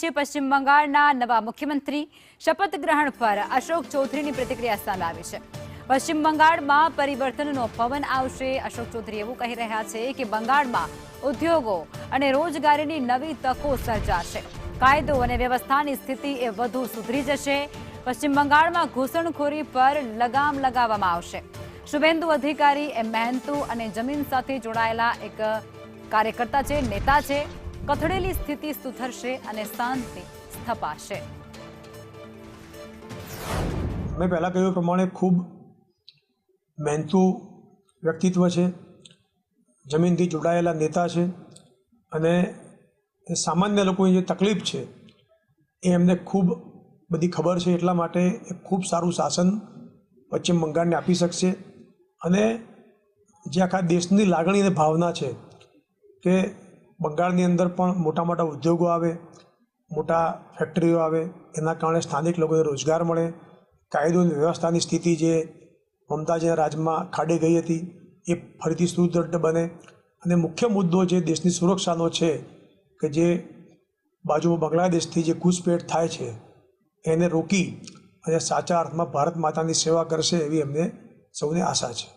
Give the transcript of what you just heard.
પછી પશ્ચિમ બંગાળના નવા મુખ્યમંત્રી શપથ ગ્રહણ પર અશોક ચૌધરીની પ્રતિક્રિયા સામે આવી છે। પશ્ચિમ બંગાળમાં પરિવર્તનનો પવન આવશે। અશોક ચૌધરી એવું કહી રહ્યા છે કે બંગાળમાં ઉદ્યોગો અને રોજગારીની નવી તકો સર્જાશે। કાયદો અને વ્યવસ્થાની સ્થિતિ એ વધુ સુધરી જશે। પશ્ચિમ બંગાળમાં ઘૂસણખોરી પર લગામ લગાવવામાં આવશે। શુભેન્દુ અધિકારી એ મહેનતુ અને જમીન સાથે જોડાયેલા એક કાર્યકર્તા છે, નેતા છે। કથળેલી સ્થિતિ સુધરશે અને શાંતિ સ્થપાશે। મેં પહેલાં કહ્યું પ્રમાણે ખૂબ મહેનતુ વ્યક્તિત્વ છે, જમીનથી જોડાયેલા નેતા છે અને સામાન્ય લોકોની જે તકલીફ છે એ એમને ખૂબ બધી ખબર છે। એટલા માટે એ ખૂબ સારું શાસન પશ્ચિમ બંગાળને આપી શકશે અને જે આખા દેશની લાગણી અને ભાવના છે કે બંગાળની અંદર પણ મોટા મોટા ઉદ્યોગો આવે, મોટા ફેક્ટરીઓ આવે, એના કારણે સ્થાનિક લોકોને રોજગાર મળે, કાયદો અને વ્યવસ્થાની સ્થિતિ જે મમતાજીના રાજમાં ખાડી ગઈ હતી એ ફરીથી સુદૃઢ બને અને મુખ્ય મુદ્દો જે દેશની સુરક્ષાનો છે કે જે બાજુમાં બાંગ્લાદેશથી જે ઘૂસપેઠ થાય છે એને રોકી અને સાચા અર્થમાં ભારત માતાની સેવા કરશે એવી અમને સૌને આશા છે।